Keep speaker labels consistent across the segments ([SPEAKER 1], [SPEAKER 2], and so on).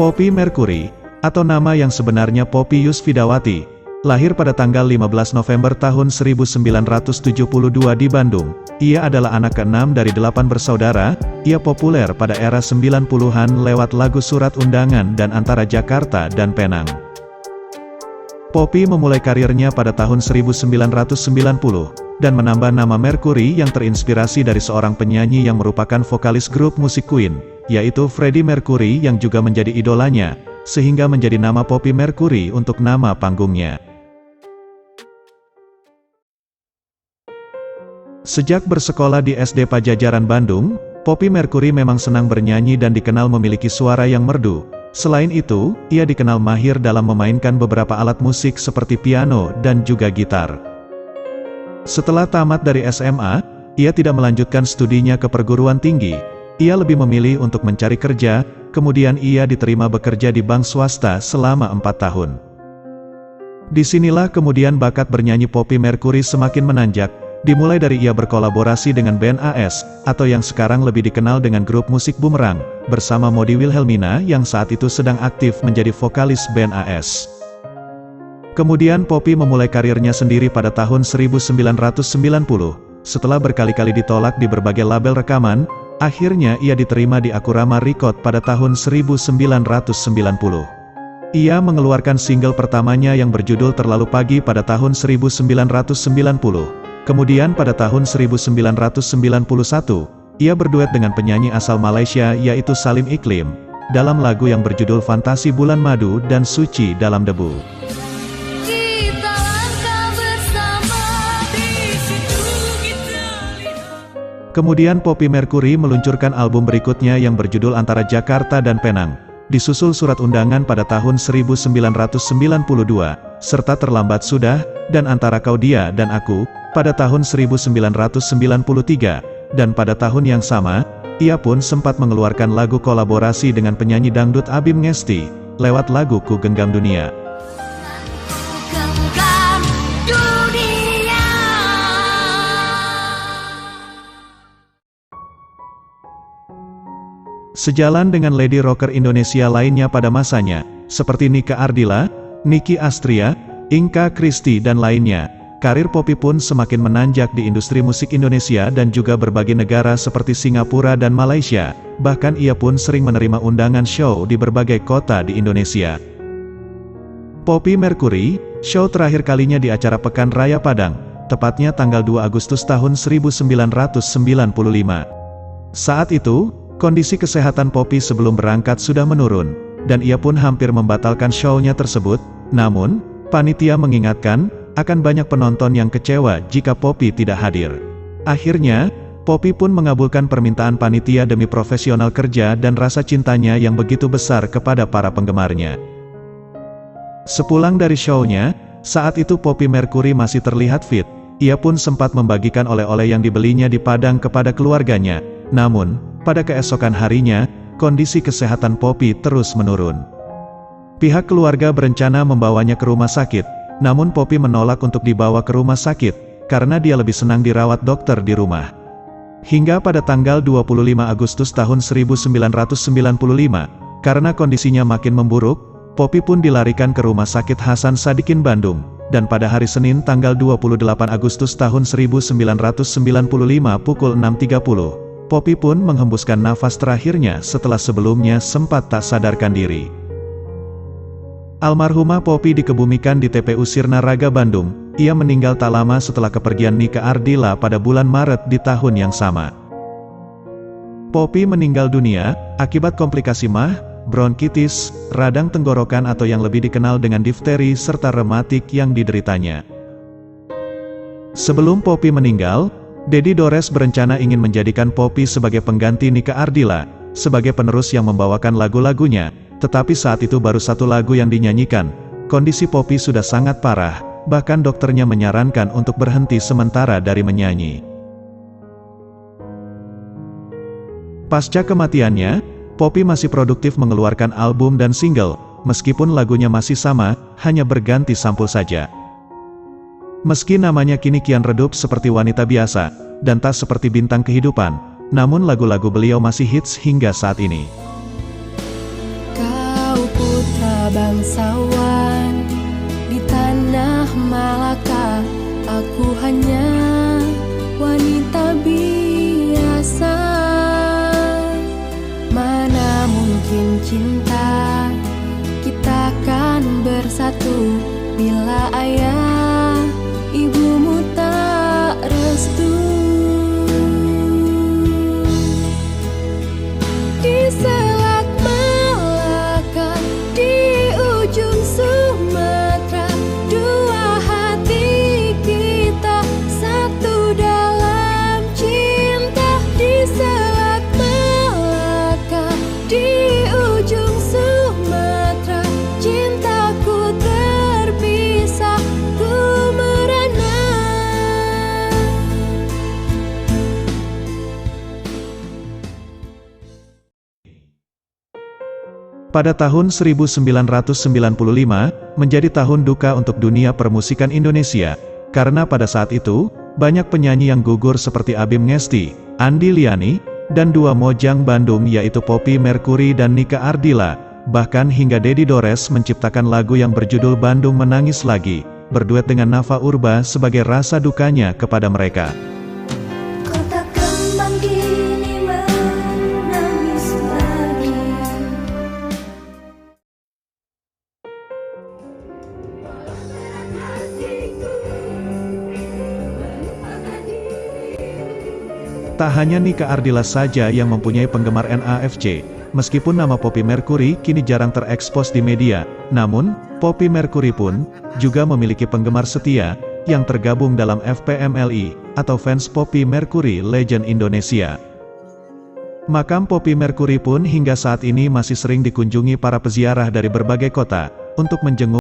[SPEAKER 1] Poppy Mercury, atau nama yang sebenarnya Poppy Yusfidawati, lahir pada tanggal 15 November tahun 1972 di Bandung. Ia adalah anak ke-6 dari 8 bersaudara. Ia populer pada era 90-an lewat lagu Surat Undangan dan Antara Jakarta dan Penang. Poppy memulai karirnya pada tahun 1990, dan menambah nama Mercury yang terinspirasi dari seorang penyanyi yang merupakan vokalis grup musik Queen, yaitu Freddie Mercury yang juga menjadi idolanya, sehingga menjadi nama Poppy Mercury untuk nama panggungnya. Sejak bersekolah di SD Pajajaran Bandung, Poppy Mercury memang senang bernyanyi dan dikenal memiliki suara yang merdu. Selain itu, ia dikenal mahir dalam memainkan beberapa alat musik seperti piano dan juga gitar. Setelah tamat dari SMA, ia tidak melanjutkan studinya ke perguruan tinggi. Ia lebih memilih untuk mencari kerja, kemudian ia diterima bekerja di bank swasta selama 4 tahun. Disinilah kemudian bakat bernyanyi Poppy Mercury semakin menanjak. Dimulai dari ia berkolaborasi dengan band AS, atau yang sekarang lebih dikenal dengan grup musik Bumerang, bersama Maudy Wilhelmina yang saat itu sedang aktif menjadi vokalis band AS. Kemudian Poppy memulai karirnya sendiri pada tahun 1990, setelah berkali-kali ditolak di berbagai label rekaman, akhirnya ia diterima di Akurama Record pada tahun 1990. Ia mengeluarkan single pertamanya yang berjudul Terlalu Pagi pada tahun 1990. Kemudian pada tahun 1991, ia berduet dengan penyanyi asal Malaysia yaitu Salim Iklim, dalam lagu yang berjudul Fantasi Bulan Madu dan Suci Dalam Debu. Kemudian Poppy Mercury meluncurkan album berikutnya yang berjudul Antara Jakarta dan Penang, disusul Surat Undangan pada tahun 1992, serta Terlambat Sudah, dan Antara Kau Dia dan Aku, pada tahun 1993, dan pada tahun yang sama, ia pun sempat mengeluarkan lagu kolaborasi dengan penyanyi dangdut Abim Ngesti, lewat lagu Ku Genggam Dunia. Sejalan dengan lady rocker Indonesia lainnya pada masanya, seperti Nika Ardila, Nicky Astria, Inka Christy dan lainnya, karir Poppy pun semakin menanjak di industri musik Indonesia dan juga berbagai negara seperti Singapura dan Malaysia, bahkan ia pun sering menerima undangan show di berbagai kota di Indonesia. Poppy Mercury, show terakhir kalinya di acara Pekan Raya Padang, tepatnya tanggal 2 Agustus tahun 1995. Saat itu, kondisi kesehatan Poppy sebelum berangkat sudah menurun, dan ia pun hampir membatalkan show-nya tersebut, namun, panitia mengingatkan, akan banyak penonton yang kecewa jika Poppy tidak hadir. Akhirnya, Poppy pun mengabulkan permintaan panitia demi profesional kerja dan rasa cintanya yang begitu besar kepada para penggemarnya. Sepulang dari show-nya, saat itu Poppy Mercury masih terlihat fit. Ia pun sempat membagikan oleh-oleh yang dibelinya di Padang kepada keluarganya. Namun, pada keesokan harinya, kondisi kesehatan Poppy terus menurun. Pihak keluarga berencana membawanya ke rumah sakit. Namun Poppy menolak untuk dibawa ke rumah sakit, karena dia lebih senang dirawat dokter di rumah. Hingga pada tanggal 25 Agustus tahun 1995, karena kondisinya makin memburuk, Poppy pun dilarikan ke Rumah Sakit Hasan Sadikin Bandung, dan pada hari Senin tanggal 28 Agustus tahun 1995 pukul 6.30, Poppy pun menghembuskan nafas terakhirnya setelah sebelumnya sempat tak sadarkan diri. Almarhumah Poppy dikebumikan di TPU Sirna Raga Bandung. Ia meninggal tak lama setelah kepergian Nika Ardila pada bulan Maret di tahun yang sama. Poppy meninggal dunia akibat komplikasi MAH, bronkitis, radang tenggorokan atau yang lebih dikenal dengan difteri serta rematik yang dideritanya. Sebelum Poppy meninggal, Dedi Dores berencana ingin menjadikan Poppy sebagai pengganti Nika Ardila, sebagai penerus yang membawakan lagu-lagunya. Tetapi saat itu baru satu lagu yang dinyanyikan, kondisi Poppy sudah sangat parah, bahkan dokternya menyarankan untuk berhenti sementara dari menyanyi. Pasca kematiannya, Poppy masih produktif mengeluarkan album dan single, meskipun lagunya masih sama, hanya berganti sampul saja. Meski namanya kini kian redup seperti wanita biasa, dan tak seperti bintang kehidupan, namun lagu-lagu beliau masih hits hingga saat ini.
[SPEAKER 2] Kau bangsawan di tanah Malaka. Aku hanya wanita biasa. Mana mungkin cinta kita kan bersatu bila ayah ibumu tak restu. Di Selat Malaka, di ujung Sumatera, dua hati kita satu dalam cinta. Di Selat Malaka, di ujung Sumatera, cintaku terpisah, ku merana.
[SPEAKER 1] Pada tahun 1995, menjadi tahun duka untuk dunia permusikan Indonesia, karena pada saat itu, banyak penyanyi yang gugur seperti Abim Ngesti, Andi Liani, dan dua mojang Bandung yaitu Poppy Mercury dan Nika Ardila, bahkan hingga Dedi Dores menciptakan lagu yang berjudul Bandung Menangis Lagi, berduet dengan Nafa Urba sebagai rasa dukanya kepada mereka.
[SPEAKER 3] Kota Kembang kini menangis lagi.
[SPEAKER 1] Tak hanya Nika Ardila saja yang mempunyai penggemar NAFC, meskipun nama Poppy Mercury kini jarang terekspos di media, namun, Poppy Mercury pun juga memiliki penggemar setia yang tergabung dalam FPMLI, atau Fans Poppy Mercury Legend Indonesia. Makam Poppy Mercury pun hingga saat ini masih sering dikunjungi para peziarah dari berbagai kota, untuk menjenguk.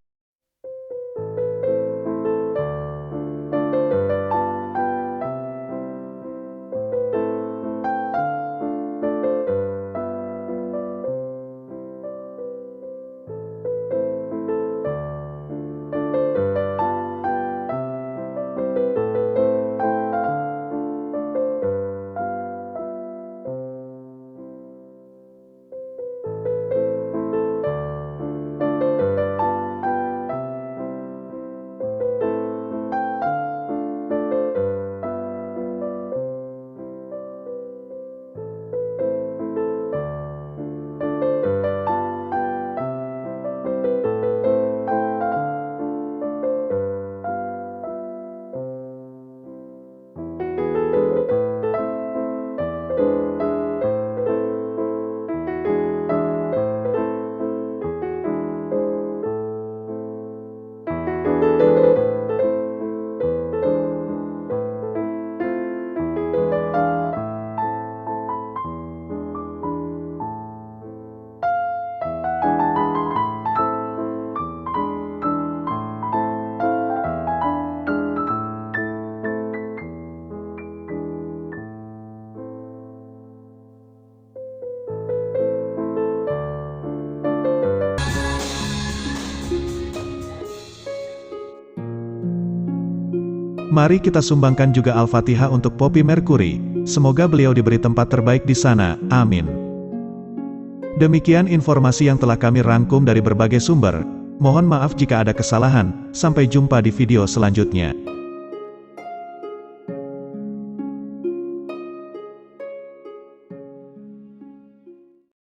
[SPEAKER 1] Mari kita sumbangkan juga Al-Fatihah untuk Poppy Mercury, semoga beliau diberi tempat terbaik di sana, amin. Demikian informasi yang telah kami rangkum dari berbagai sumber, mohon maaf jika ada kesalahan, sampai jumpa di video selanjutnya.